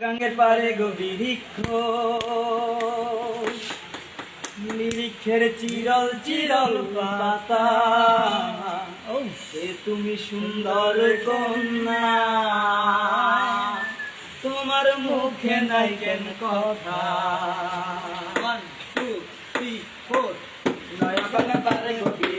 গাঙ্গের পারে গভীরিক্ষ নিরিক্ষের চিরল চিরল পাতা সে তুমি সুন্দর কন্যা তোমার মুখে নাই কেন কথা 1 2 3 4 নয়া গাঙ্গের পারে গভীর